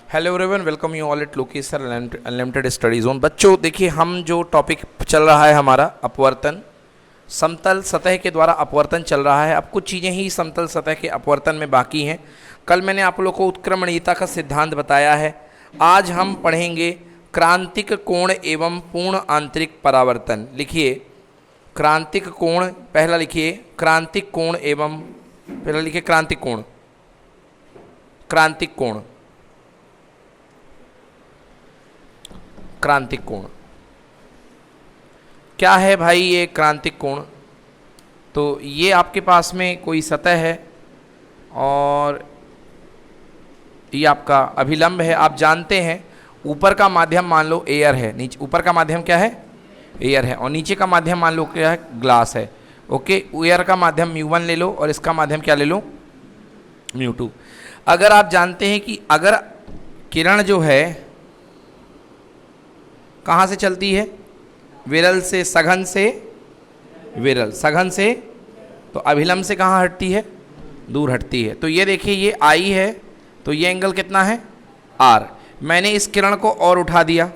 Hello everyone, welcome you all at Lokesh sir unlimited study zone. बच्चों देखिए, हम जो टॉपिक चल रहा है हमारा अपवर्तन, समतल सतह के द्वारा अपवर्तन चल रहा है। अब कुछ चीज़ें ही समतल सतह के अपवर्तन में बाकी हैं। कल मैंने आप लोग को उत्क्रमणीयता का सिद्धांत बताया है। आज हम पढ़ेंगे क्रांतिक कोण एवं पूर्ण आंतरिक परावर्तन। लिखिए क्रांतिक कोण, पहला लिखिए क्रांतिक कोण एवं, पहला लिखिए क्रांतिक कोण, क्रांतिक कोण, क्रांतिक कोण क्या है भाई? ये क्रांतिक कोण, तो ये आपके पास में कोई सतह है और ये आपका अभिलंब है। आप जानते हैं ऊपर का माध्यम मान लो एयर है, नीचे ऊपर का माध्यम क्या है? एयर है, और नीचे का माध्यम मान लो क्या है? ग्लास है। ओके, एयर का माध्यम μ1 ले लो और इसका माध्यम क्या ले लो? μ2। अगर आप जानते हैं कि अगर किरण जो है कहाँ से चलती है? विरल से, सघन से विरल, सघन से तो अभिलंब से कहाँ हटती है? दूर हटती है। तो ये देखिए, ये आई है तो ये एंगल कितना है? R। मैंने इस किरण को और उठा दिया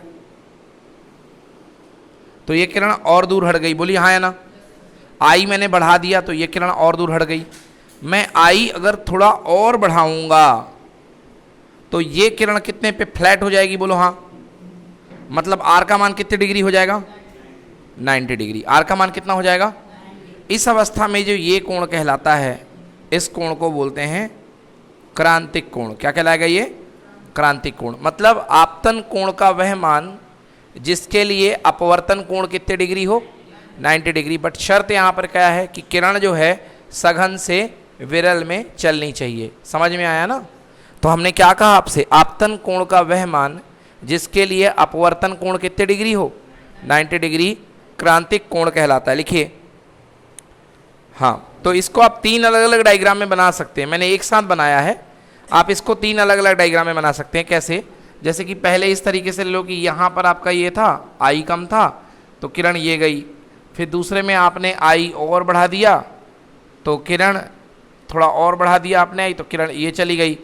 तो ये किरण और दूर हट गई। बोलिए हाँ या ना? आई मैंने बढ़ा दिया तो ये किरण और दूर हट गई। मैं आई अगर थोड़ा और बढ़ाऊंगा तो ये किरण कितने पे फ्लैट हो जाएगी? बोलो हाँ। मतलब R का मान कितने डिग्री हो जाएगा? 90 डिग्री। R का मान कितना हो जाएगा? इस अवस्था में जो ये कोण कहलाता है, इस कोण को बोलते हैं क्रांतिक कोण। क्या कहलाएगा ये? क्रांतिक कोण। मतलब आपतन कोण का वह मान जिसके लिए अपवर्तन कोण कितने डिग्री हो? 90 डिग्री। बट शर्त यहाँ पर क्या है कि किरण जो है सघन से विरल में चलनी चाहिए। समझ में आया ना? तो हमने क्या कहा आपसे? आपतन कोण का वह मान जिसके लिए अपवर्तन कोण कितने डिग्री हो? 90 डिग्री क्रांतिक कोण कहलाता है। लिखिए हाँ, तो इसको आप तीन अलग अलग डायग्राम में बना सकते हैं। मैंने एक साथ बनाया है, आप इसको तीन अलग अलग डायग्राम में बना सकते हैं। कैसे? जैसे कि पहले इस तरीके से लो कि यहाँ पर आपका ये था, आई कम था तो किरण ये गई। फिर दूसरे में आपने आई और बढ़ा दिया तो किरण थोड़ा और बढ़ा दिया आपने आई तो किरण ये चली गई।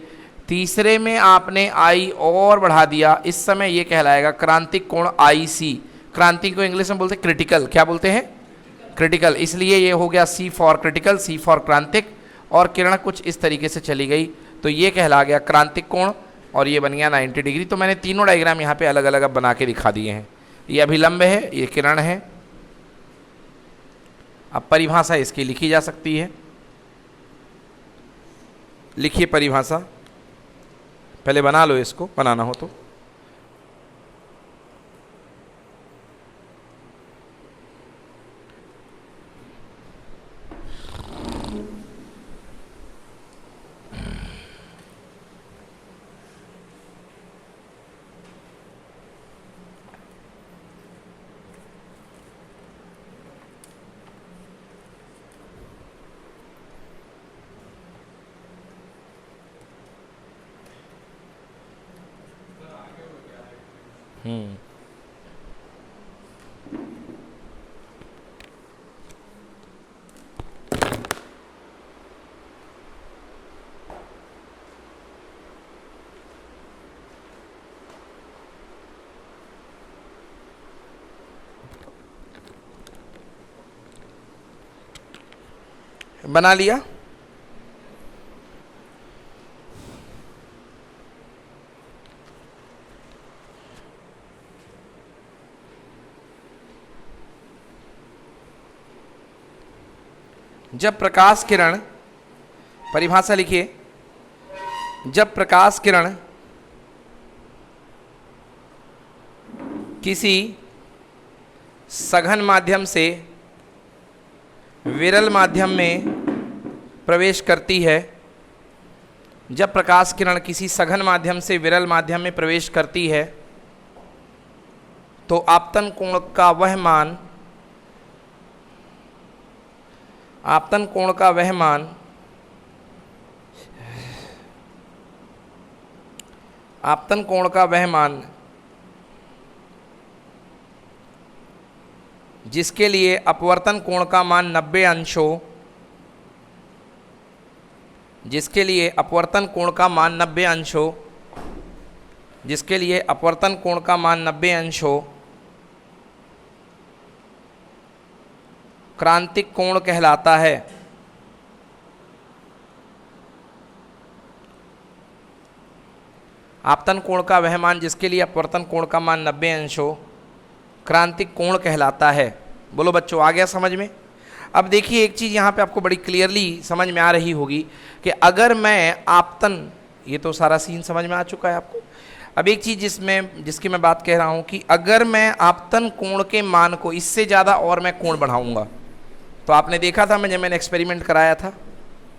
तीसरे में आपने आई और बढ़ा दिया, इस समय ये कहलाएगा क्रांतिक कोण IC। क्रांति को इंग्लिश में बोलते हैं क्रिटिकल। क्या बोलते हैं? क्रिटिकल। इसलिए ये हो गया C for critical, C for क्रांतिक। और किरण कुछ इस तरीके से चली गई तो ये कहला गया क्रांतिक कोण और ये बन गया 90 डिग्री। तो मैंने तीनों डायग्राम यहाँ पे अलग अलग अब बना के दिखा दिए हैं। ये अभिलंब है, ये किरण है। अब परिभाषा इसकी लिखी जा सकती है। लिखिए परिभाषा, पहले बना लो इसको, बनाना हो तो। बना लिया? जब प्रकाश किरण, परिभाषा लिखिए, जब प्रकाश किरण किसी सघन माध्यम से विरल माध्यम में प्रवेश करती है, जब प्रकाश किरण किसी सघन माध्यम से विरल माध्यम में प्रवेश करती है तो आपतन कोण का वह मान, आपतन कोण का वह मान आपतन कोण का वह मान जिसके लिए अपवर्तन कोण का मान 90 अंश हो, जिसके लिए अपवर्तन कोण का मान 90 अंश हो, जिसके लिए अपवर्तन कोण का मान 90 अंश हो, क्रांतिक कोण कहलाता है। आपतन कोण का वह मान जिसके लिए अपवर्तन कोण का मान 90 अंश हो, क्रांतिक कोण कहलाता है। बोलो बच्चों, आ गया समझ में? अब देखिए एक चीज़ यहाँ पे आपको बड़ी क्लियरली समझ में आ रही होगी कि अगर मैं आपतन, ये तो सारा सीन समझ में आ चुका है आपको। अब एक चीज़ जिसकी मैं बात कह रहा हूँ कि अगर मैं आपतन कोण के मान को इससे ज़्यादा और मैं कोण बढ़ाऊँगा, तो आपने देखा था जब मैंने एक्सपेरिमेंट कराया था,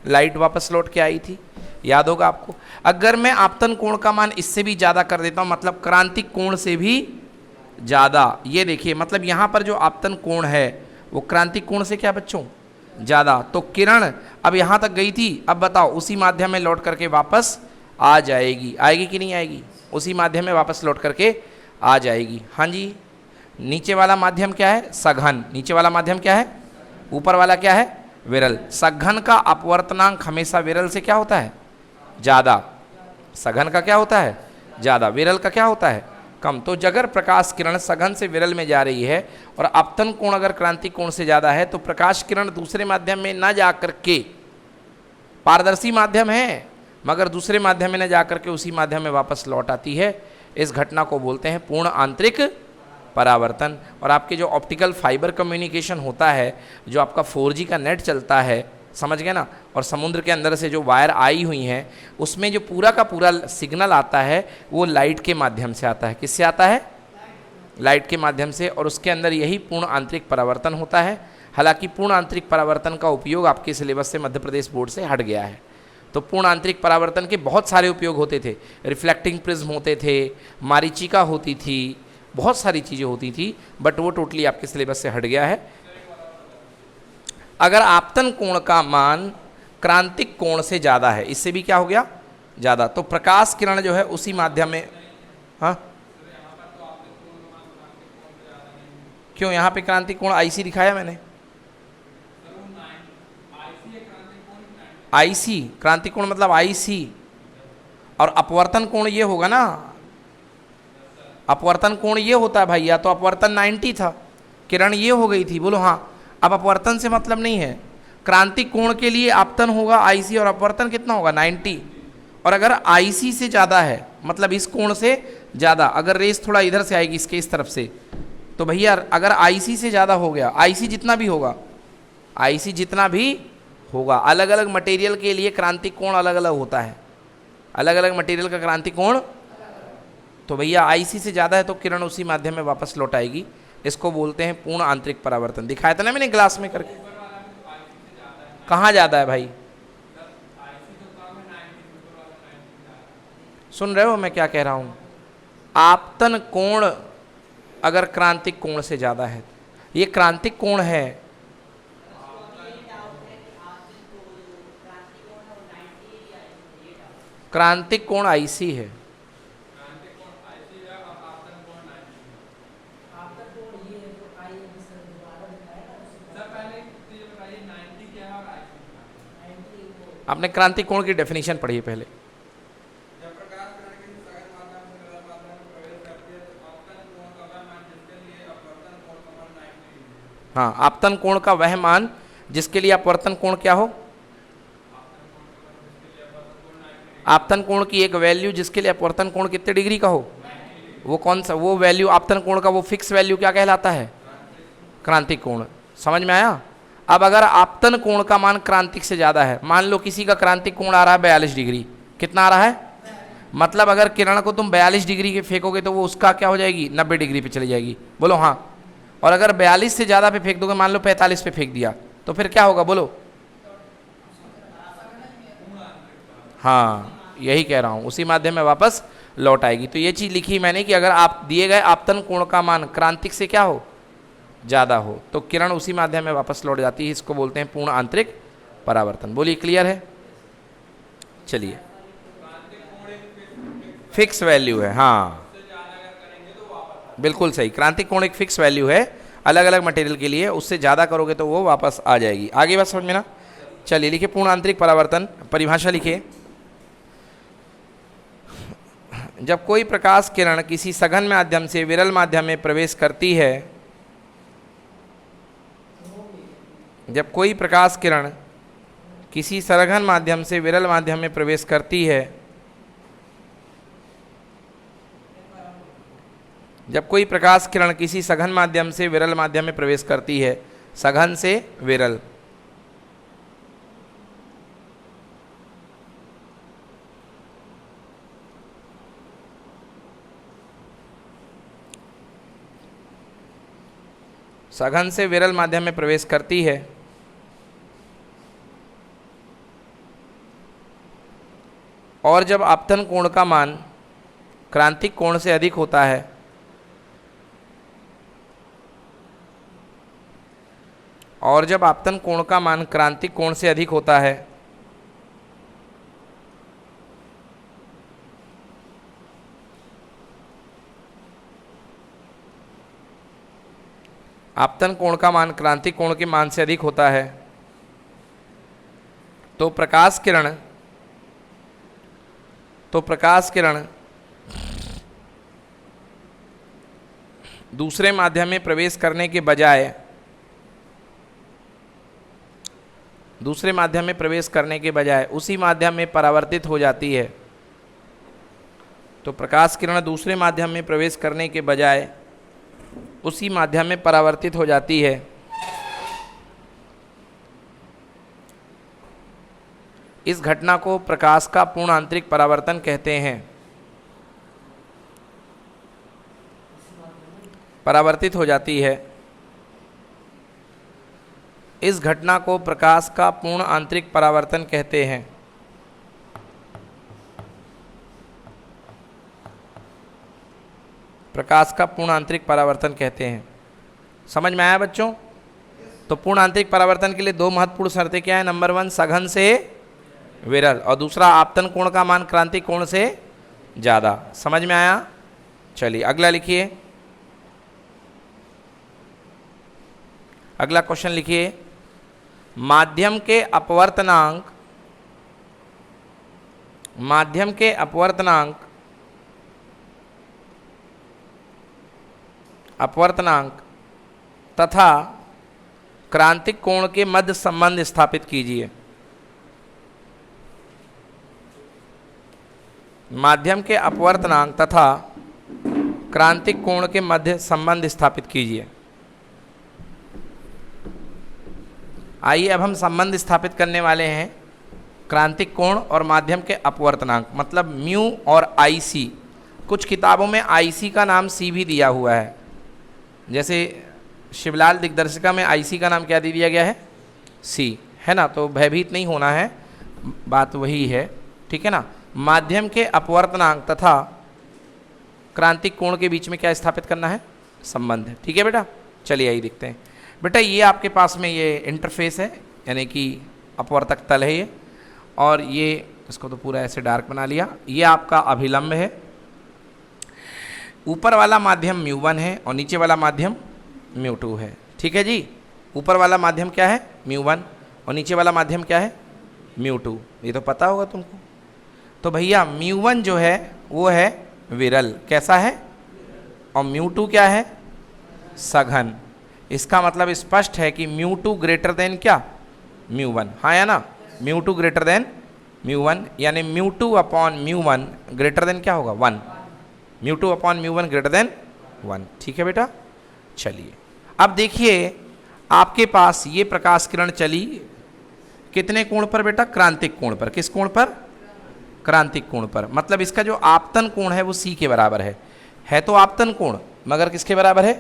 लाइट वापस लौट के आई थी, याद होगा आपको। अगर मैं आपतन कोण का मान इससे भी ज़्यादा कर देता हूँ, मतलब क्रांतिक कोण से भी ज़्यादा, ये देखिए मतलब यहाँ पर जो आपतन कोण है वो क्रांतिक कोण से क्या बच्चों, ज़्यादा। तो किरण अब यहाँ तक गई थी, अब बताओ उसी माध्यम में लौट करके वापस आ जाएगी, आएगी कि नहीं आएगी? उसी माध्यम में वापस लौट करके आ जाएगी। हाँ जी, नीचे वाला माध्यम क्या है? सघन। नीचे वाला माध्यम क्या है? ऊपर वाला क्या है? विरल। सघन का अपवर्तनांक हमेशा विरल से क्या होता है? ज़्यादा। सघन का क्या होता है? ज़्यादा। विरल का क्या होता है? कम। तो अगर प्रकाश किरण सघन से विरल में जा रही है और आपतन कोण अगर क्रांतिक कोण से ज़्यादा है, तो प्रकाश किरण दूसरे माध्यम में न जा करके, पारदर्शी माध्यम है मगर दूसरे माध्यम में न जा करके उसी माध्यम में वापस लौट आती है। इस घटना को बोलते हैं पूर्ण आंतरिक परावर्तन। और आपके जो ऑप्टिकल फाइबर कम्युनिकेशन होता है, जो आपका 4G का नेट चलता है, समझ गए ना, और समुद्र के अंदर से जो वायर आई हुई हैं, उसमें जो पूरा का पूरा सिग्नल आता है वो लाइट के माध्यम से आता है। किससे आता है? लाइट के माध्यम से। और उसके अंदर यही पूर्ण आंतरिक परावर्तन होता है। हालांकि पूर्ण आंतरिक परावर्तन का उपयोग आपके सिलेबस से मध्य प्रदेश बोर्ड से हट गया है। तो पूर्ण आंतरिक परावर्तन के बहुत सारे उपयोग होते थे। रिफ्लेक्टिंग प्रिज्म होते थे, मारीचिका होती थी, बहुत सारी चीज़ें होती थी, बट वो टोटली आपके सिलेबस से हट गया है। अगर आपतन कोण का मान क्रांतिक कोण से ज़्यादा है, इससे भी क्या हो गया? ज़्यादा, तो प्रकाश किरण जो है उसी माध्यम में, हाँ क्यों यहाँ पे क्रांतिक कोण IC दिखाया मैंने? IC क्रांतिक कोण मतलब IC, और अपवर्तन कोण ये होगा ना, अपवर्तन कोण ये होता है भैया। तो अपवर्तन 90 था, किरण ये हो गई थी। बोलो हाँ। अब अपवर्तन से मतलब नहीं है, क्रांतिक कोण के लिए आपतन होगा IC और अपवर्तन कितना होगा? 90। और अगर IC से ज़्यादा है, मतलब इस कोण से ज़्यादा, अगर रेस थोड़ा इधर से आएगी इसके इस तरफ से, तो भैया अगर IC से ज़्यादा हो गया, IC जितना भी होगा, IC जितना भी होगा, अलग अलग मटेरियल के लिए क्रांतिक कोण अलग अलग होता है, अलग अलग मटेरियल का क्रांतिक कोण। तो भैया IC से ज़्यादा है तो किरण उसी माध्यम में वापस लौट आएगी। इसको बोलते हैं पूर्ण आंतरिक परावर्तन। दिखाया था ना मैंने ग्लास में करके। कहाँ ज़्यादा है भाई? सुन रहे हो मैं क्या कह रहा हूँ? आपतन कोण अगर क्रांतिक कोण से ज़्यादा है, ये क्रांतिक कोण है, क्रांतिक कोण IC है। आपने क्रांतिक कोण की डेफिनेशन पढ़ी है पहले? हाँ, आपतन कोण का वह मान जिसके लिए अपवर्तन कोण क्या हो? आपतन कोण की एक वैल्यू जिसके लिए अपवर्तन कोण कितने डिग्री का हो, वो कौन सा? वो वैल्यू आपतन कोण का वो फिक्स वैल्यू क्या कहलाता है? क्रांतिक कोण। समझ में आया? अब अगर आपतन कोण का मान क्रांतिक से ज़्यादा है, मान लो किसी का क्रांतिक कोण आ रहा है 42 डिग्री, कितना आ रहा है? मतलब अगर किरण को तुम 42 डिग्री के फेंकोगे तो वो उसका क्या हो जाएगी? 90 डिग्री पे चली जाएगी। बोलो हाँ। और अगर 42 से ज़्यादा पे फेंक दोगे, मान लो 45 पे फेंक दिया, तो फिर क्या होगा? बोलो हाँ, यही कह रहा हूँ, उसी माध्यम में वापस लौट आएगी। तो ये चीज़ लिखी मैंने कि अगर आप दिए गए आपतन कोण का मान क्रांतिक से क्या हो? ज़्यादा हो, तो किरण उसी माध्यम में वापस लौट जाती है। इसको बोलते हैं पूर्ण आंतरिक परावर्तन। बोलिए क्लियर है? चलिए, फिक्स वैल्यू है। हाँ बिल्कुल सही, क्रांतिक कोण एक फिक्स वैल्यू है अलग अलग मटेरियल के लिए, उससे ज़्यादा करोगे तो वो वापस आ जाएगी। आगे बात समझ में ना? चलिए लिखिए पूर्ण आंतरिक परावर्तन, परिभाषा लिखिए। जब कोई प्रकाश किरण किसी सघन माध्यम से विरल माध्यम में प्रवेश करती है, जब कोई प्रकाश किरण किसी सघन माध्यम से विरल माध्यम में प्रवेश करती है, जब कोई प्रकाश किरण किसी सघन माध्यम से विरल माध्यम में प्रवेश करती है, सघन से विरल, सघन से विरल माध्यम में प्रवेश करती है और जब आपतन कोण का मान क्रांतिक कोण से अधिक होता है, और जब आपतन कोण का मान क्रांतिक कोण से अधिक होता है, आपतन कोण का मान क्रांतिक कोण के मान से अधिक होता है, तो प्रकाश किरण दूसरे माध्यम में प्रवेश करने के बजाय उसी माध्यम में परावर्तित हो जाती है। तो प्रकाश किरण दूसरे माध्यम में प्रवेश करने के बजाय उसी माध्यम में परावर्तित हो जाती है। इस घटना को प्रकाश का पूर्ण आंतरिक परावर्तन कहते हैं। परावर्तित हो जाती है, इस घटना को प्रकाश का पूर्ण आंतरिक परावर्तन कहते हैं। प्रकाश का पूर्ण आंतरिक परावर्तन कहते हैं। समझ में आया बच्चों? तो पूर्ण आंतरिक परावर्तन के लिए दो महत्वपूर्ण शर्तें क्या है? नंबर 1 सघन से विरल, और दूसरा आपतन कोण का मान क्रांतिक कोण से ज़्यादा। समझ में आया? चलिए अगला लिखिए, अगला क्वेश्चन लिखिए। माध्यम के अपवर्तनांक तथा क्रांतिक कोण के मध्य संबंध स्थापित कीजिए। माध्यम के अपवर्तनांक तथा क्रांतिक कोण के मध्य संबंध स्थापित कीजिए। आइए अब हम संबंध स्थापित करने वाले हैं क्रांतिक कोण और माध्यम के अपवर्तनांक, मतलब म्यू और आईसी। कुछ किताबों में आईसी का नाम सी भी दिया हुआ है, जैसे शिवलाल दिग्दर्शिका में आईसी का नाम क्या दे दिया गया है? सी, है ना। तो भयभीत नहीं होना है, बात वही है, ठीक है ना। माध्यम के अपवर्तनांक तथा क्रांतिक कोण के बीच में क्या स्थापित करना है? संबंध। ठीक है बेटा, चलिए आइए देखते हैं। बेटा ये आपके पास में ये इंटरफेस है, यानी कि अपवर्तक तल है ये, और ये इसको तो पूरा ऐसे डार्क बना लिया। ये आपका अभिलंब है, ऊपर वाला माध्यम μ1 है और नीचे वाला माध्यम μ2 है। ठीक है जी, ऊपर वाला माध्यम क्या है? μ1 और नीचे वाला माध्यम क्या है? μ2। ये तो पता होगा तुमको। तो भैया μ1 जो है वो है विरल, कैसा है? और μ2 क्या है? सघन। इसका मतलब स्पष्ट है कि μ2 ग्रेटर देन क्या? μ1। हाँ या ना? μ2 ग्रेटर देन μ1, यानी μ2 अपॉन μ1 ग्रेटर देन क्या होगा? 1। μ2 अपॉन μ1 ग्रेटर देन 1। ठीक है बेटा, चलिए अब देखिए आपके पास ये प्रकाश किरण चली कितने कोण पर बेटा? क्रांतिक कोण पर। किस कोण पर? क्रांतिक कोण पर। मतलब इसका जो आपतन कोण है वो सी के बराबर है तो आपतन कोण, मगर किसके बराबर है?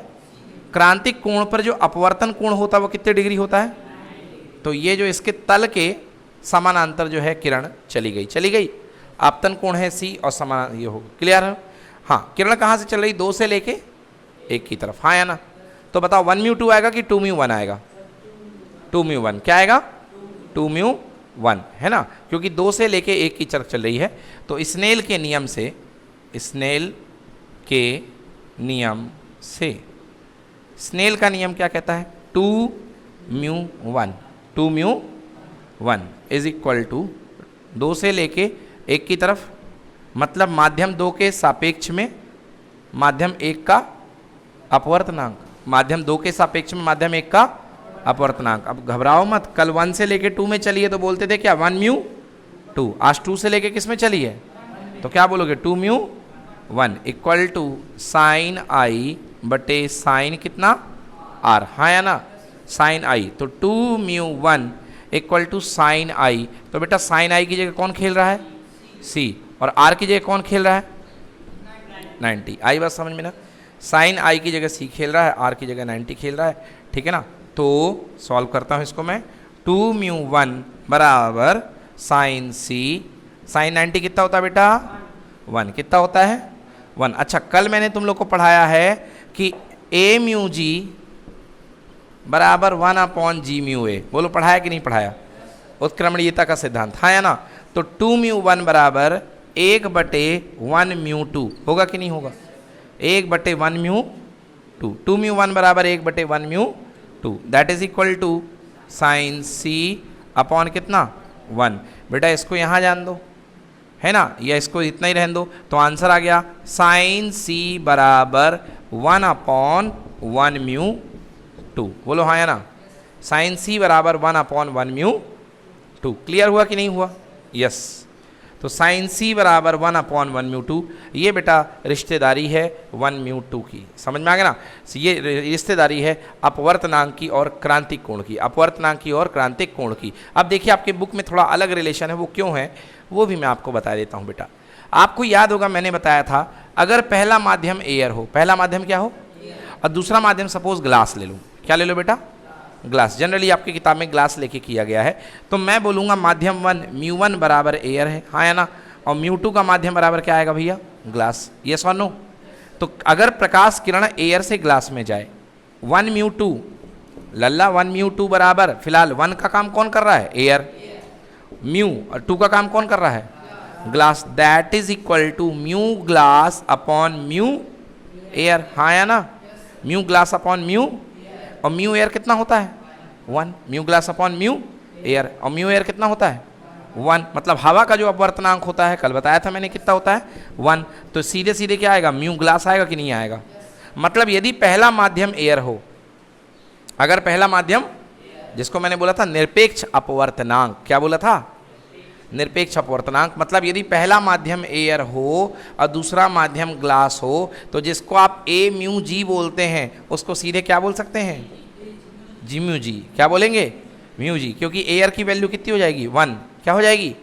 क्रांतिक कोण पर जो अपवर्तन कोण होता है वो कितने डिग्री होता है? तो ये जो इसके तल के समानांतर जो है किरण चली गई। आपतन कोण है सी और समान ये हो। क्लियर है? हाँ, किरण कहाँ से चल रही? 2 से लेके 1 की तरफ। हाँ या ना? तो बताओ 1μ2 आएगा कि 2μ1 आएगा? 2μ1। क्या आएगा? 2μ1, है ना, क्योंकि 2 से लेके 1 की तरफ चल रही है। तो स्नेल के नियम से स्नेल का नियम क्या कहता है? 2μ1 इज इक्वल टू 2 से लेके 1 की तरफ मतलब माध्यम 2 के सापेक्ष में माध्यम 1 का अपवर्तनांक, माध्यम 2 के सापेक्ष में माध्यम 1 का अपवर्तनांक। अब घबराओ मत, कल 1 से लेके 2 में चलिए तो बोलते थे क्या 1 म्यू 2, आज 2 से लेके किस में चलिए तो क्या बोलोगे 2 म्यू 1 इक्वल टू साइन आई बटे साइन कितना आर, हाँ या ना, साइन आई। तो 2 म्यू 1 इक्वल टू साइन आई। तो बेटा साइन आई की जगह कौन खेल रहा है सी, और आर की जगह कौन खेल रहा है 90। आई बात समझ में ना, साइन आई की जगह सी खेल रहा है, आर की जगह 90 खेल रहा है, ठीक है ना। तो सॉल्व करता हूँ इसको मैं, 2 म्यू 1 बराबर साइन सी, साइन 90 कितना होता है बेटा 1, कितना होता है 1। अच्छा कल मैंने तुम लोग को पढ़ाया है कि ए म्यू जी बराबर 1/g म्यू ए, बोलो पढ़ाया कि नहीं पढ़ाया, उत्क्रमणीयता का सिद्धांत, हाँ या ना। तो 2 म्यू 1 बराबर 1/1 म्यू 2 होगा कि नहीं होगा, 1/1 म्यू 2, 2 म्यू 1 बराबर 1/1 mu 2, that is equal to sine C upon कितना 1। बेटा इसको यहाँ जान दो है ना, या इसको इतना ही रहने दो, तो आंसर आ गया साइन सी बराबर 1/1 म्यू 2, बोलो हाँ या ना, साइन सी बराबर 1/1 म्यू 2। क्लियर हुआ कि नहीं हुआ, यस। तो साइन सी बराबर 1/1 म्यू 2, ये बेटा रिश्तेदारी है 1 म्यू 2 की, समझ में आ गया ना। ये रिश्तेदारी है अपवर्तनांक की और क्रांतिक कोण की, अपवर्तनांक की और क्रांतिक कोण की। अब देखिए आपके बुक में थोड़ा अलग रिलेशन है, वो क्यों है वो भी मैं आपको बता देता हूँ बेटा। आपको याद होगा मैंने बताया था अगर पहला माध्यम एयर हो, पहला माध्यम क्या हो, और दूसरा माध्यम सपोज ग्लास ले लूँ, क्या ले लो बेटा ग्लास, जनरली आपकी किताब में ग्लास लेके किया गया है। तो मैं बोलूँगा माध्यम 1 म्यू 1 बराबर एयर है, हाँ या ना, और म्यू 2 का माध्यम बराबर क्या आएगा भैया ग्लास, यस और नो। तो अगर प्रकाश किरण एयर से ग्लास में जाए 1 म्यू 2 लल्ला 1 म्यू 2 बराबर, फिलहाल 1 का काम कौन कर रहा है एयर, म्यू, और 2 का काम कौन कर रहा है glass, that is equal to mu glass upon mu air, हाँ या ना, म्यू ग्लास अपॉन म्यू, और म्यू एयर कितना होता है 1, mu glass upon mu air, और म्यू एयर कितना होता है 1, मतलब हवा का जो अपवर्तनांक होता है कल बताया था मैंने कितना होता है 1। तो सीधे सीधे क्या आएगा म्यू ग्लास आएगा कि नहीं आएगा। मतलब यदि पहला माध्यम एयर हो, अगर पहला माध्यम जिसको मैंने बोला था निरपेक्ष अपवर्तनांक, क्या बोला था निरपेक्ष अपवर्तनांक, मतलब यदि पहला माध्यम एयर हो और दूसरा माध्यम ग्लास हो तो जिसको आप ए म्यू जी बोलते हैं उसको सीधे क्या बोल सकते हैं जी म्यू जी, क्या बोलेंगे म्यू जी, क्योंकि एयर की वैल्यू कितनी हो जाएगी 1, क्या हो जाएगी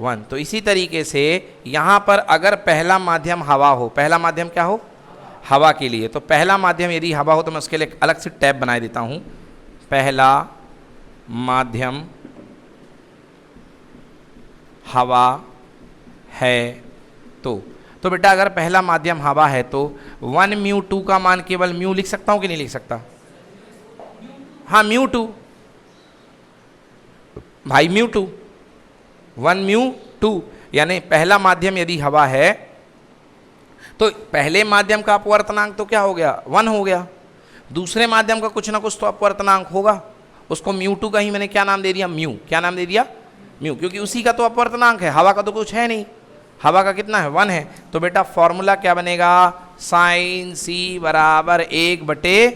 1। तो इसी तरीके से यहाँ पर अगर पहला माध्यम हवा हो, पहला माध्यम क्या हो हवा के लिए, तो पहला माध्यम यदि हवा हो तो मैं उसके लिए अलग से टैब बना देता हूँ, पहला माध्यम हवा है तो बेटा अगर पहला माध्यम हवा है तो 1 म्यू 2 का मान केवल म्यू लिख सकता हूँ कि नहीं लिख सकता, हाँ म्यू 2 भाई म्यू 2 1 म्यू 2, यानी पहला माध्यम यदि हवा है तो पहले माध्यम का अपवर्तनांक तो क्या हो गया 1 हो गया, दूसरे माध्यम का कुछ ना कुछ तो अपवर्तनांक होगा, उसको म्यू 2 का ही मैंने क्या नाम दे दिया म्यू, क्या नाम दे दिया म्यू, क्योंकि उसी का तो अपवर्तनांक है, हवा का तो कुछ है नहीं, हवा का कितना है 1 है। तो बेटा फॉर्मूला क्या बनेगा साइन सी बराबर 1/,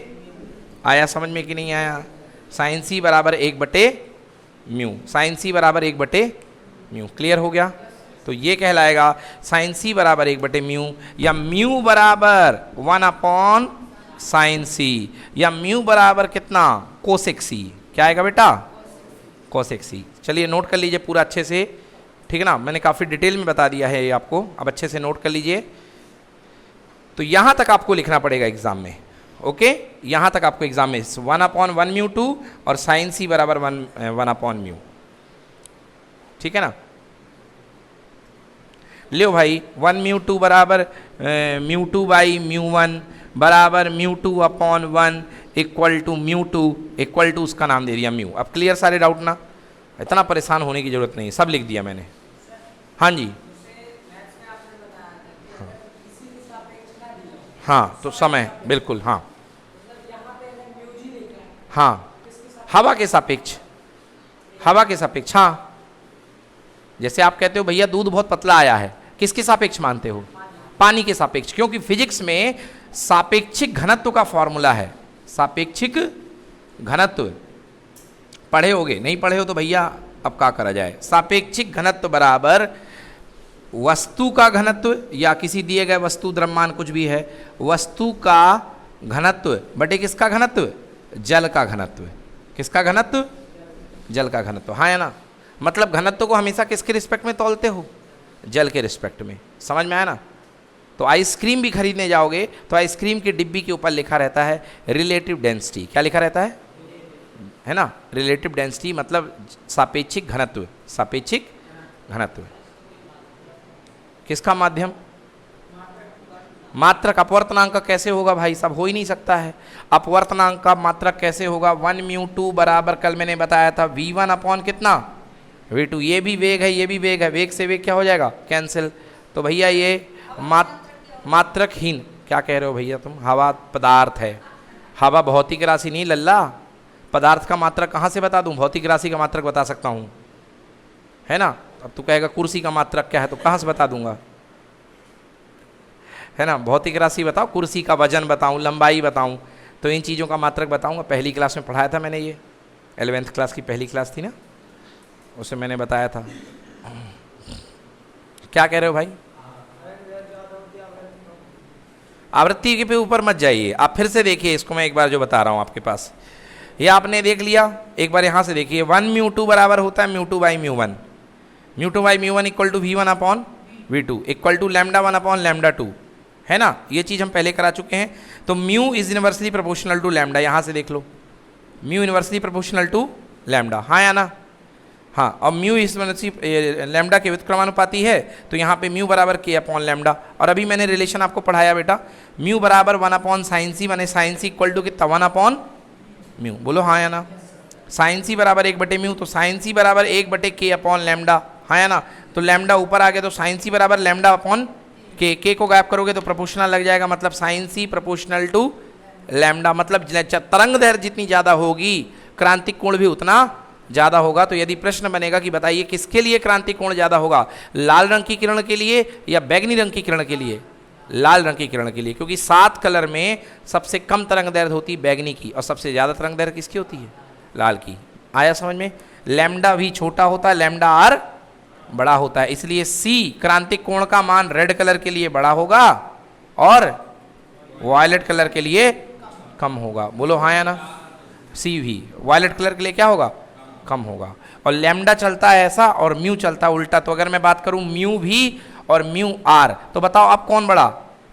आया समझ में कि नहीं आया, साइन सी बराबर 1/म्यू, साइन सी बराबर 1/म्यू, क्लियर हो गया। तो ये कहलाएगा साइन सी बराबर 1/म्यू, या म्यू बराबर 1/साइन सी, या म्यू बराबर कितना कोसेक सी, क्या आएगा बेटा कोसेक सी। चलिए नोट कर लीजिए पूरा अच्छे से, ठीक है ना, मैंने काफ़ी डिटेल में बता दिया है ये आपको, अब अच्छे से नोट कर लीजिए। तो यहाँ तक आपको लिखना पड़ेगा एग्जाम में, ओके, यहाँ तक आपको एग्जाम में 1/1 म्यू 2 और साइन सी बराबर 1/म्यू, ठीक है ना। लियो भाई 1 म्यू 2 बराबर म्यू 2 बाई म्यू 1 बराबर mu 2/1 equal to mu 2 equal to उसका नाम दे दिया म्यू। अब क्लियर सारे डाउट ना, इतना परेशान होने की जरूरत नहीं, सब लिख दिया मैंने, हाँ जी हाँ, तो समय बिल्कुल हाँ हाँ, हवा के सापेक्ष, हवा के सापेक्ष, हाँ। जैसे आप कहते हो भैया दूध बहुत पतला आया है, किसके सापेक्ष मानते हो? पानी के सापेक्ष, क्योंकि फिजिक्स में सापेक्षिक घनत्व का फॉर्मूला है। सापेक्षिक घनत्व पढ़े होगे, नहीं पढ़े हो तो भैया अब क्या करा जाए। सापेक्षिक घनत्व बराबर वस्तु का घनत्व या किसी दिए गए वस्तु द्रव्यमान कुछ भी है, वस्तु का घनत्व बटे किसका घनत्व? जल का घनत्व। किसका घनत्व? जल का घनत्व। हाँ या ना? मतलब घनत्व को हमेशा किसके रिस्पेक्ट में तौलते हो? जल के रिस्पेक्ट में। समझ में आया ना? तो आइसक्रीम भी खरीदने जाओगे तो आइसक्रीम की डिब्बी के ऊपर लिखा रहता है रिलेटिव डेंसिटी। क्या लिखा रहता है ना? रिलेटिव डेंसिटी मतलब सापेक्षिक घनत्व। सापेक्षिक घनत्व किसका माध्यम? मात्रक। अपवर्तनांक का कैसे होगा भाई साहब? हो ही नहीं सकता है। अपवर्तनांक का मात्रक कैसे होगा? 1μ2 बराबर कल मैंने बताया था v1 अपॉन कितना? v2। ये भी वेग है, ये भी वेग है, वेग से वेग क्या हो जाएगा? कैंसिल। तो भैया ये मात्रकहीन। क्या कह रहे हो भैया तुम? हवा पदार्थ है, हवा भौतिक राशि नहीं लल्ला। पदार्थ का मात्रक कहाँ से बता दूं? भौतिक राशि का मात्रक बता सकता हूँ, है ना? अब तू कहेगा कुर्सी का मात्रक क्या है, तो कहाँ से बता दूंगा, है ना? भौतिक राशि बताओ, कुर्सी का वजन बताऊं, लंबाई बताऊं, तो इन चीज़ों का मात्रक बताऊंगा। पहली क्लास में पढ़ाया था मैंने, ये 11th क्लास की पहली क्लास थी ना, उसे मैंने बताया था। क्या कह रहे हो भाई? आवृत्ति के पे ऊपर मत जाइए, आप फिर से देखिए इसको, मैं एक बार जो बता रहा हूँ आपके पास। ये आपने देख लिया, एक बार यहाँ से देखिए। 1μ2 बराबर होता है μ2 by μ1। μ2 by μ1 equal to v1 upon v2 equal to λ1 upon λ2, है ना? ये चीज़ हम पहले करा चुके हैं। तो mu is inversely proportional to lambda, यहाँ से देख लो, mu inversely proportional to lambda. हाँ या ना? हाँ। और म्यू इस लैम्डा के व्युत्क्रमानुपाती है, तो यहाँ पे म्यू बराबर के अपॉन लैम्डा। और अभी मैंने रिलेशन आपको पढ़ाया बेटा, म्यू बराबर 1 अपॉन साइन सी, माने साइन सी इक्वल टू कितना? 1 अपॉन म्यू। बोलो हाँ या ना? साइन सी बराबर 1 बटे म्यू, तो साइन सी बराबर 1 बटे के अपॉन लैम्डा। हाँ या ना? तो लैम्डा ऊपर आ गया, तो साइन सी बराबर लैम्डा अपॉन के को गायब करोगे तो प्रोपोर्शनल लग जाएगा, मतलब sine C proportional to lambda. मतलब तरंग दैर्घ्य जितनी ज़्यादा होगी क्रांतिक कोण भी उतना ज़्यादा होगा। तो यदि प्रश्न बनेगा कि बताइए किसके लिए क्रांतिक कोण ज़्यादा होगा, लाल रंग की किरण के लिए या बैगनी रंग की किरण के लिए? लाल रंग की किरण के लिए, क्योंकि 7 कलर में सबसे कम तरंग दैर्घ्य होती है बैगनी की, और सबसे ज़्यादा तरंग दैर्घ्य किसकी होती है? लाल की। आया समझ में? लैम्डा भी छोटा होता है, लैम्डा आर बड़ा होता है, इसलिए सी क्रांतिक कोण का मान रेड कलर के लिए बड़ा होगा और वायलेट कलर के लिए कम होगा। बोलो हाँ या ना? सी भी वायलेट कलर के लिए क्या होगा? कम होगा। और लैम्डा चलता है ऐसा और म्यू चलता है उल्टा। तो अगर मैं बात करूं म्यू भी और म्यू आर, तो बताओ अब कौन बड़ा?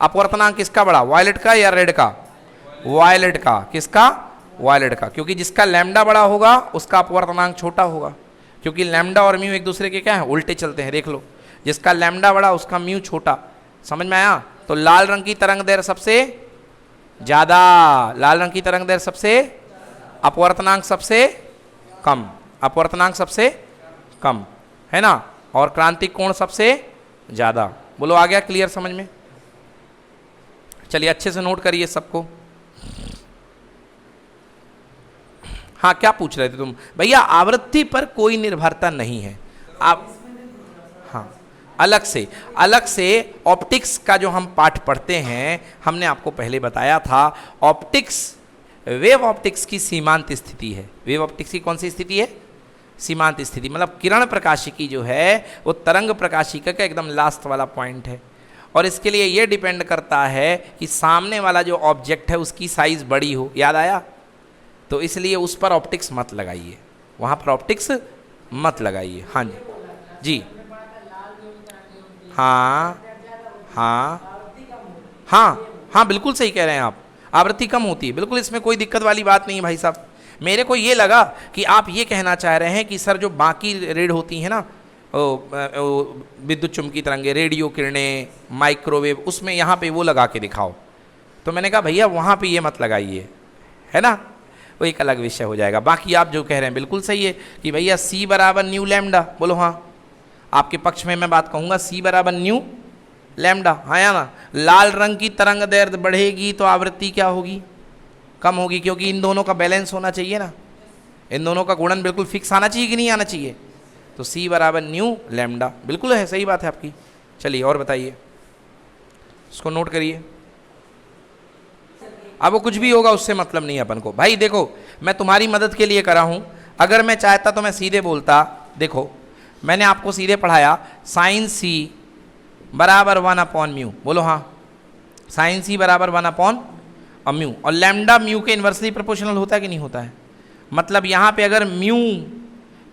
अपवर्तनांक किसका बड़ा? वायलेट का या रेड का? वायलेट का। किसका? वायलेट का। क्योंकि जिसका लैम्डा बड़ा होगा उसका अपवर्तनांक छोटा होगा, क्योंकि लैम्डा और म्यू एक दूसरे के क्या है? उल्टे चलते हैं। देख लो, जिसका लैम्डा बड़ा उसका म्यू छोटा। समझ में आया? तो लाल रंग की तरंग दैर्घ्य सबसे ज्यादा, लाल रंग की तरंग दैर्घ्य सबसे, अपवर्तनांक सबसे कम, अपवर्तनांक सबसे कम, है ना? और क्रांतिक कोण सबसे ज्यादा। बोलो आ गया क्लियर समझ में? चलिए अच्छे से नोट करिए सबको। हाँ क्या पूछ रहे थे तुम? भैया आवृत्ति पर कोई निर्भरता नहीं है। आप हाँ अलग से ऑप्टिक्स का जो हम पाठ पढ़ते हैं, हमने आपको पहले बताया था, ऑप्टिक्स वेव ऑप्टिक्स की सीमांत स्थिति है। वेव ऑप्टिक्स की कौन सी स्थिति है? सीमांत स्थिति। मतलब किरण प्रकाशिकी जो है वो तरंग प्रकाशिका का एकदम लास्ट वाला पॉइंट है, और इसके लिए ये डिपेंड करता है कि सामने वाला जो ऑब्जेक्ट है उसकी साइज बड़ी हो। याद आया? तो इसलिए उस पर ऑप्टिक्स मत लगाइए, वहाँ पर ऑप्टिक्स मत लगाइए। हाँ जी जी हाँ हाँ हाँ हाँ बिल्कुल सही कह रहे हैं आप, आवृत्ति कम होती है, बिल्कुल इसमें कोई दिक्कत वाली बात नहीं है भाई साहब। मेरे को ये लगा कि आप ये कहना चाह रहे हैं कि सर जो बाकी रेड होती हैं ना, विद्युत चुम्बकीय तरंगे, रेडियो किरणें, माइक्रोवेव, उसमें यहाँ पे वो लगा के दिखाओ। तो मैंने कहा भैया वहाँ पे ये मत लगाइए, है ना, वो एक अलग विषय हो जाएगा। बाकी आप जो कह रहे हैं बिल्कुल सही है कि भैया सी बराबर न्यू लैम्डा। बोलो हाँ, आपके पक्ष में मैं बात कहूँगा, सी बराबर न्यू लैम्डा। हाँ या ना? लाल रंग की तरंग दैर्घ्य बढ़ेगी तो आवृत्ति क्या होगी? कम होगी, क्योंकि इन दोनों का बैलेंस होना चाहिए ना, इन दोनों का गुणन बिल्कुल फिक्स आना चाहिए कि नहीं आना चाहिए? तो सी बराबर न्यू लैम्डा, बिल्कुल है, सही बात है आपकी। चलिए और बताइए, इसको नोट करिए। अब वो कुछ भी होगा उससे मतलब नहीं है अपन को। भाई देखो, मैं तुम्हारी मदद के लिए करा हूं, अगर मैं चाहता तो मैं सीधे बोलता, देखो मैंने आपको सीधे पढ़ाया साइन सी बराबर 1/म्यू, बोलो हाँ, साइन सी बराबर 1/म्यू, और लैम्डा म्यू के इन्वर्सली प्रोपोर्शनल होता है कि नहीं होता है? मतलब यहाँ पे अगर म्यू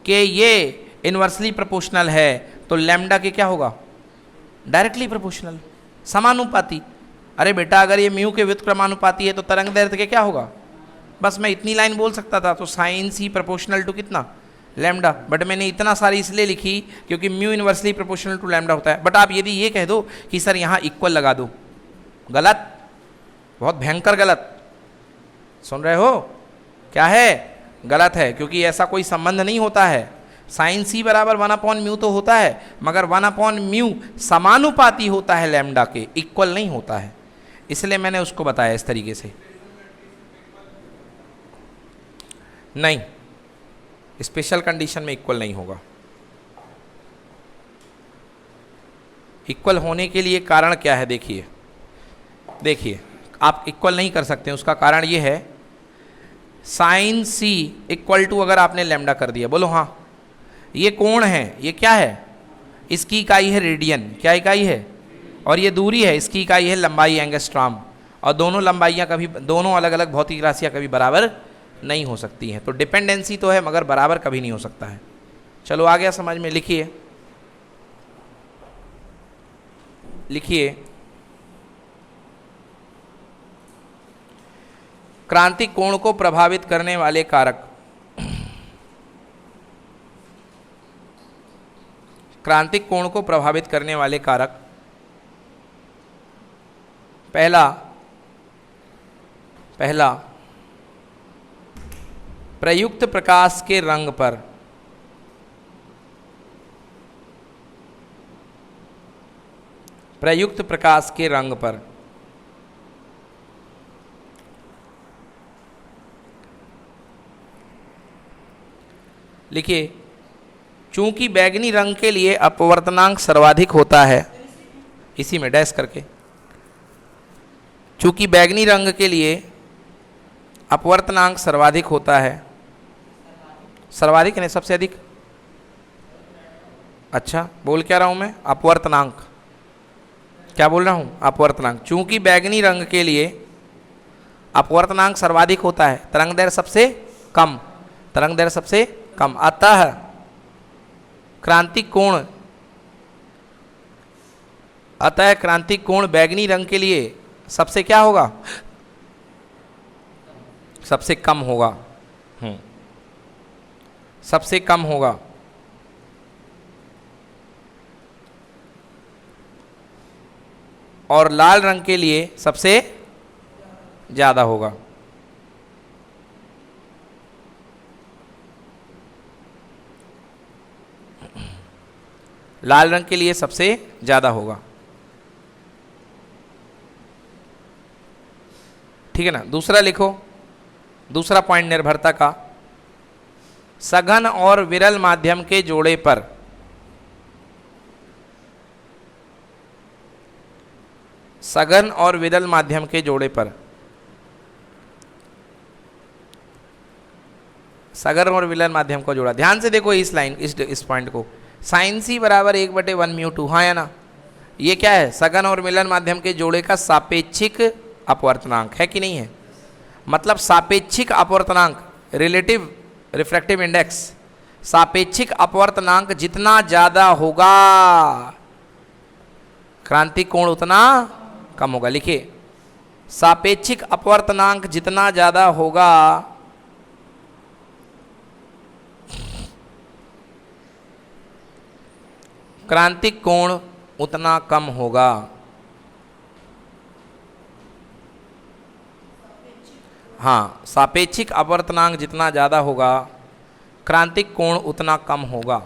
के ये इन्वर्सली प्रोपोर्शनल है तो लैम्डा के क्या होगा? डायरेक्टली प्रोपोर्शनल, समानुपाती। अरे बेटा अगर ये म्यू के व्युत्क्रमानुपाती है तो तरंग दैर्ध्य के क्या होगा? बस मैं इतनी लाइन बोल सकता था, तो साइन सी प्रोपोर्शनल टू कितना? लैम्डा। बट मैंने इतना सारी इसलिए लिखी क्योंकि mu inversely proportional to lambda होता है। बट आप यदि ये कह दो कि सर यहाँ इक्वल लगा दो, गलत, बहुत भयंकर गलत। सुन रहे हो? क्या है? गलत है, क्योंकि ऐसा कोई संबंध नहीं होता है। साइन सी बराबर 1/म्यू तो होता है, मगर 1/म्यू समानुपाती होता है लैम्डा के, इक्वल नहीं होता है। इसलिए मैंने उसको बताया इस तरीके से। नहीं, स्पेशल कंडीशन में इक्वल नहीं होगा। इक्वल होने के लिए कारण क्या है? देखिए देखिए, आप इक्वल नहीं कर सकते, उसका कारण ये है, साइन सी इक्वल टू अगर आपने लैम्डा कर दिया, बोलो हाँ, ये कोण है, ये क्या है? इसकी इकाई है रेडियन, क्या इकाई है? और ये दूरी है, इसकी इकाई है लंबाई, एंगस्ट्रॉम। और दोनों लंबाइयाँ कभी, दोनों अलग अलग भौतिक राशियाँ कभी बराबर नहीं हो सकती हैं। तो डिपेंडेंसी तो है मगर बराबर कभी नहीं हो सकता है। चलो आ गया समझ में? लिखिए लिखिए, क्रांतिक कोण को प्रभावित करने वाले कारक, क्रांतिक कोण को प्रभावित करने वाले कारक, पहला प्रयुक्त प्रकाश के रंग पर, प्रयुक्त प्रकाश के रंग पर लिखिए, चूंकि बैगनी रंग के लिए अपवर्तनांक सर्वाधिक होता है, इसी में डैश करके, चूंकि बैगनी रंग के लिए अपवर्तनांक सर्वाधिक होता है, सर्वाधिक नहीं सबसे अधिक, अच्छा बोल क्या रहा हूं मैं? अपवर्तनांक, क्या बोल रहा हूं? अपवर्तनांक। चूंकि बैगनी रंग के लिए अपवर्तनांक सर्वाधिक होता है, तरंगदैर्घ्य सबसे कम, तरंगदैर्घ्य सबसे कम, अतः क्रांतिक कोण, अतः क्रांतिक कोण बैगनी रंग के लिए सबसे क्या होगा? सबसे कम होगा, सबसे कम होगा। और लाल रंग के लिए सबसे ज्यादा होगा। लाल रंग के लिए सबसे ज्यादा होगा, ठीक है ना? दूसरा लिखो, दूसरा पॉइंट निर्भरता का, सघन और विरल माध्यम के जोड़े पर, सघन और विरल माध्यम के जोड़े पर, सघन और विरल माध्यम को जोड़ा। ध्यान से देखो इस लाइन, इस पॉइंट को, साइन सी बराबर 1/1/म्यू2, हाँ या ना? ये क्या है? सघन और मिलन माध्यम के जोड़े का सापेक्षिक अपवर्तनांक है कि नहीं है? मतलब सापेक्षिक अपवर्तनांक, रिलेटिव रिफ्रैक्टिव इंडेक्स, सापेक्षिक अपवर्तनांक जितना ज्यादा होगा क्रांतिक कोण उतना कम होगा। लिखिए, सापेक्षिक अपवर्तनांक जितना ज्यादा होगा क्रांतिक कोण उतना कम होगा। हाँ, सापेक्षिक अपवर्तनांक जितना ज़्यादा होगा क्रांतिक कोण उतना कम होगा।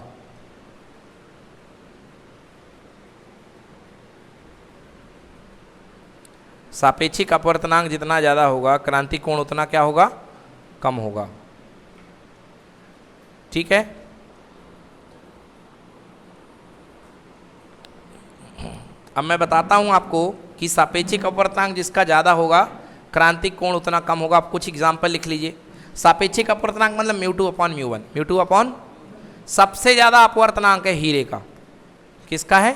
सापेक्षिक अपवर्तनांक जितना ज़्यादा होगा क्रांतिक कोण उतना क्या होगा? कम होगा। ठीक है? अब मैं बताता हूं आपको कि सापेक्षिक अपवर्तनांक जिसका ज़्यादा होगा क्रांतिक कोण उतना कम होगा। आप कुछ एग्जाम्पल लिख लीजिए। सापेक्षिक अपवर्तनांक मतलब μ2/μ1। μ2 सबसे ज़्यादा अपवर्तनांक है हीरे का। किसका है?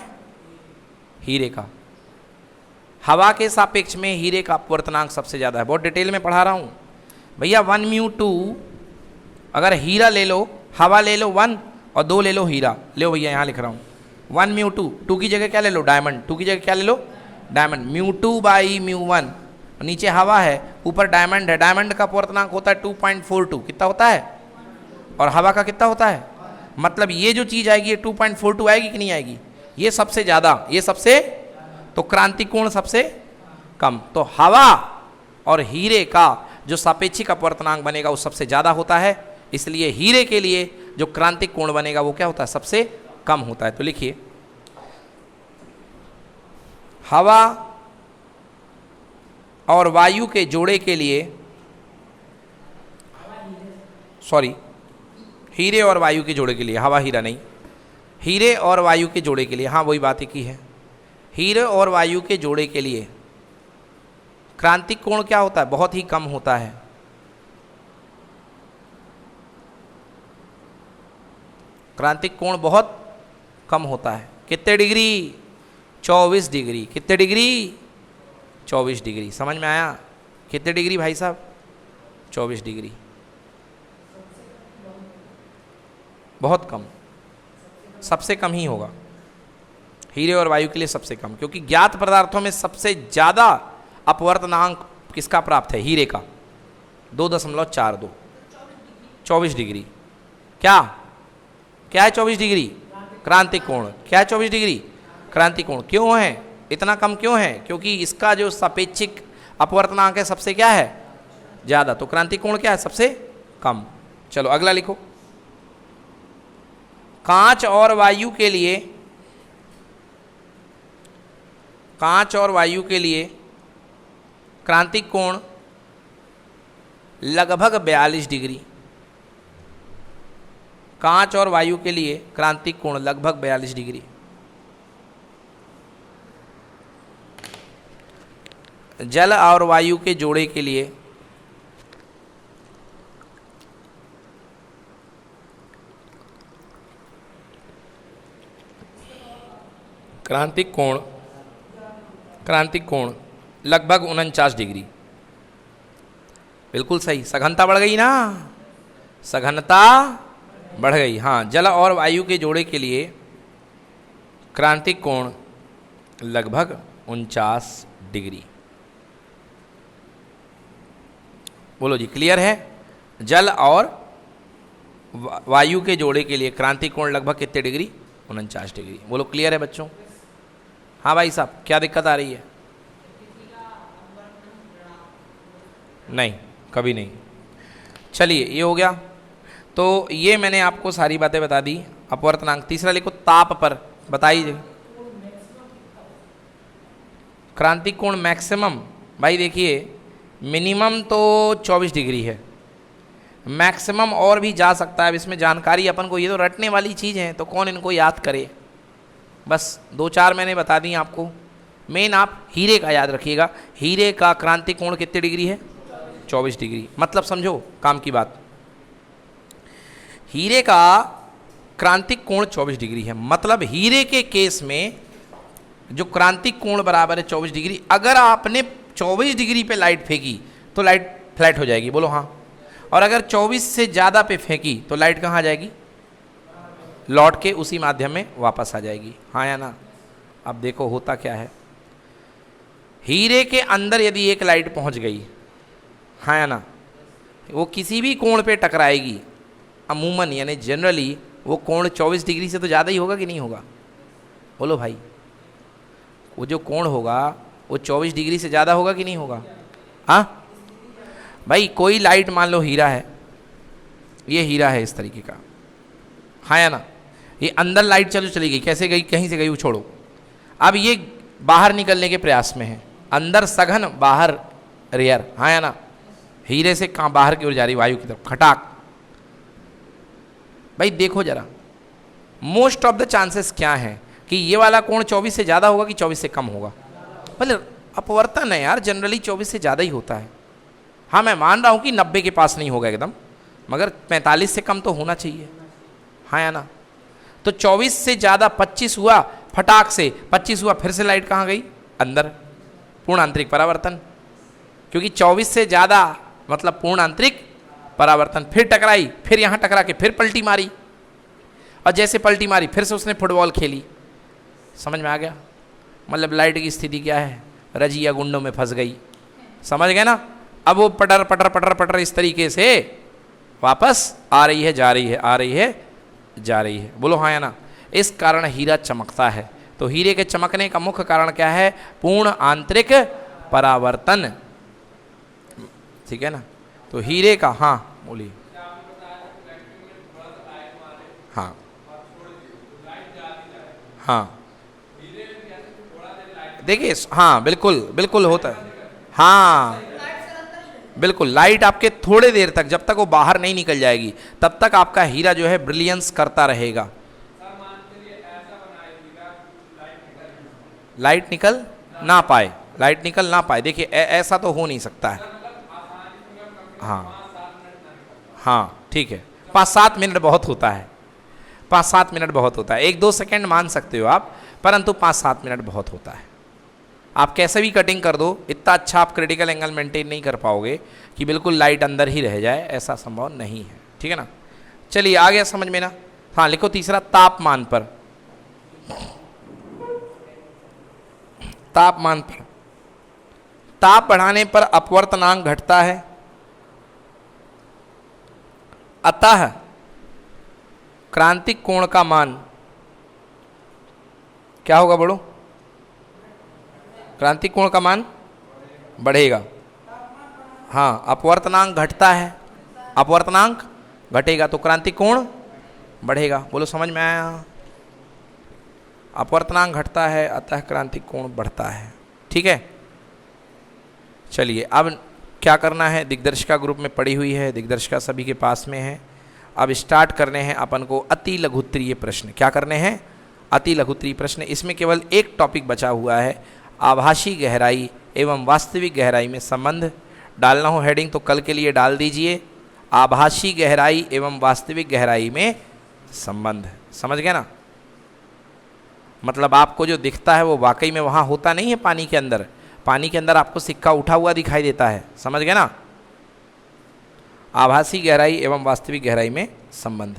हीरे का। हवा के सापेक्ष में हीरे का अपवर्तनांक सबसे ज़्यादा है। बहुत डिटेल में पढ़ा रहा हूँ भैया। 1μ2 अगर हीरा ले लो, हवा ले लो 1 और 2 ले लो हीरा। ले भैया यहाँ लिख रहा हूँ 1μ2, 2 की जगह क्या ले लो? डायमंड। 2 की जगह क्या ले लो? डायमंड। μ2/μ1। नीचे हवा है, ऊपर डायमंड है। डायमंड का अपवर्तनांक होता है 2.42। कितना होता है? और हवा का कितना होता है? मतलब ये जो चीज़ आएगी ये 2.42 आएगी कि नहीं आएगी? ये सबसे ज़्यादा, ये सबसे, तो क्रांतिक कोण सबसे कम। तो हवा और हीरे का जो सापेक्षिक अपवर्तनांक बनेगा वो सबसे ज़्यादा होता है, इसलिए हीरे के लिए जो क्रांतिक कोण बनेगा वो क्या होता है? सबसे कम होता है। तो लिखिए हवा और वायु के जोड़े के लिए, सॉरी, हीरे और वायु के जोड़े के लिए, हवा हीरा नहीं, हीरे और वायु के जोड़े के लिए, हाँ वही बात की है। हीरे और वायु के जोड़े के लिए क्रांतिक कोण क्या होता है? बहुत ही कम होता है। क्रांतिक कोण बहुत कम होता है। कितने डिग्री? 24 डिग्री। कितने डिग्री? 24 डिग्री। समझ में आया? कितने डिग्री भाई साहब? 24 डिग्री। बहुत कम, सबसे कम ही होगा हीरे और वायु के लिए, सबसे कम। क्योंकि ज्ञात पदार्थों में सबसे ज़्यादा अपवर्तनांक किसका प्राप्त है? हीरे का, 2.42। 24 डिग्री। क्या क्या है 24 डिग्री? क्रांतिक कोण। क्या है 24 डिग्री? क्रांतिक कोण। क्यों है इतना कम? क्यों है? क्योंकि इसका जो सापेक्षिक अपवर्तनांक है सबसे क्या है? ज़्यादा। तो क्रांतिक कोण क्या है? सबसे कम। चलो अगला लिखो। कांच और वायु के लिए, कांच और वायु के लिए क्रांतिक कोण लगभग 42 डिग्री। कांच और वायु के लिए क्रांतिक कोण लगभग 42 डिग्री। जल और वायु के जोड़े के लिए क्रांतिक कोण लगभग 49 डिग्री। बिल्कुल सही। सघनता बढ़ गई ना? सघनता बढ़ गई। हाँ, जल और वायु के जोड़े के लिए क्रांतिक कोण लगभग 49 डिग्री। बोलो जी, क्लियर है? जल और वायु के जोड़े के लिए क्रांतिक कोण लगभग कितने डिग्री? 49 डिग्री। बोलो क्लियर है बच्चों? हाँ भाई साहब, क्या दिक्कत आ रही है? नहीं, कभी नहीं। चलिए, ये हो गया। तो ये मैंने आपको सारी बातें बता दी। अपवर्तनांक। तीसरा लिखो, ताप पर बताइए। क्रांतिक कोण मैक्सिमम, भाई देखिए, मिनिमम तो 24 डिग्री है, मैक्सिमम और भी जा सकता है। अब इसमें जानकारी अपन को, ये तो रटने वाली चीज़ है, तो कौन इनको याद करे? बस 2-4 मैंने बता दी आपको। मेन आप हीरे का याद रखिएगा। हीरे का क्रांतिक कोण कितने डिग्री है? 24 डिग्री। मतलब समझो काम की बात। हीरे का क्रांतिक कोण 24 डिग्री है। मतलब हीरे के केस में जो क्रांतिक कोण बराबर है 24 डिग्री। अगर आपने 24 डिग्री पे लाइट फेंकी तो लाइट फ्लैट हो जाएगी। बोलो हाँ। और अगर 24 से ज़्यादा पे फेंकी तो लाइट कहाँ आ जाएगी? लौट के उसी माध्यम में वापस आ जाएगी। हाँ या ना? अब देखो होता क्या है। हीरे के अंदर यदि एक लाइट पहुंच गई, हाँ या ना, वो किसी भी कोण पे टकराएगी। अमूमन यानी जनरली वो कोण 24 डिग्री से तो ज़्यादा ही होगा कि नहीं होगा? बोलो भाई, वो जो कोण होगा वो 24 डिग्री से ज़्यादा होगा कि नहीं होगा? हाँ भाई, कोई लाइट मान लो हीरा है, ये हीरा है इस तरीके का, हाँ या ना, ये अंदर लाइट चली गई, कैसे गई? कहीं से गई, वो छोड़ो। अब ये बाहर निकलने के प्रयास में है, अंदर सघन बाहर रेयर, हाँ या ना, हीरे से कहाँ बाहर की ओर जा रही, वायु की तरफ, खटाक। भाई देखो जरा, मोस्ट ऑफ द चांसेस क्या हैं कि ये वाला कोण 24 से ज़्यादा होगा कि 24 से कम होगा। बोले अपवर्तन है यार, जनरली 24 से ज़्यादा ही होता है। हाँ मैं मान रहा हूँ कि 90 के पास नहीं होगा एकदम, मगर 45 से कम तो होना चाहिए, हाँ या ना। तो 24 से ज़्यादा 25 हुआ, फटाक से 25 हुआ, फिर से लाइट कहाँ गई? अंदर। पूर्ण आंतरिक परावर्तन, क्योंकि 24 से ज़्यादा मतलब पूर्ण आंतरिक परावर्तन। फिर टकराई, फिर यहाँ टकरा के फिर पलटी मारी, और जैसे पलटी मारी फिर से उसने फुटबॉल खेली। समझ में आ गया? मतलब लाइट की स्थिति क्या है? रजिया गुंडों में फंस गई। समझ गए ना? अब वो पटर पटर पटर पटर इस तरीके से वापस आ रही है, जा रही है, आ रही है, जा रही है। बोलो हाँ या ना? इस कारण हीरा चमकता है। तो हीरे के चमकने का मुख्य कारण क्या है? पूर्ण आंतरिक परावर्तन। ठीक है ना? तो हीरे का, हाँ बोलिए। हाँ हाँ देखिए, हाँ बिल्कुल बिल्कुल होता है। हाँ बिल्कुल, लाइट आपके थोड़े देर तक, जब तक वो बाहर नहीं निकल जाएगी तब तक आपका हीरा जो है ब्रिलियंस करता रहेगा। लाइट निकल ना पाए, लाइट निकल ना पाए, देखिए ऐसा तो हो नहीं सकता है। हाँ हाँ ठीक है, 5-7 मिनट बहुत होता है, 5-7 मिनट बहुत होता है। 1-2 सेकेंड मान सकते हो आप, परंतु 5-7 मिनट बहुत होता है। आप कैसे भी कटिंग कर दो, इतना अच्छा आप क्रिटिकल एंगल मेंटेन नहीं कर पाओगे कि बिल्कुल लाइट अंदर ही रह जाए, ऐसा संभव नहीं है। ठीक है ना? चलिए आ गया समझ में ना? हाँ लिखो तीसरा, तापमान पर। तापमान पर, ताप बढ़ाने पर अपवर्तनांक घटता है, अतः क्रांतिक कोण का मान क्या होगा? बोलो। क्रांतिक कोण का मान बढ़ेगा। हाँ, अपवर्तनांक घटता है, अपवर्तनांक घटेगा तो क्रांतिक कोण बढ़ेगा। बोलो समझ में आया? अपवर्तनांक घटता है अतः क्रांतिक कोण बढ़ता है। ठीक है, चलिए अब क्या करना है? दिग्दर्शिका ग्रुप में पड़ी हुई है, दिग्दर्शिका सभी के पास में है। अब स्टार्ट करने हैं अपन को अति लघुत्तरीय प्रश्न। क्या करने हैं? अति लघुत्तरीय प्रश्न। इसमें केवल एक टॉपिक बचा हुआ है, आभासी गहराई एवं वास्तविक गहराई में संबंध। डालना हो हेडिंग तो कल के लिए डाल दीजिए, आभासी गहराई एवं वास्तविक गहराई में संबंध। समझ गए ना? मतलब आपको जो दिखता है वो वाकई में वहाँ होता नहीं है पानी के अंदर। पानी के अंदर आपको सिक्का उठा हुआ दिखाई देता है। समझ गए ना? आभासी गहराई एवं वास्तविक गहराई में संबंध।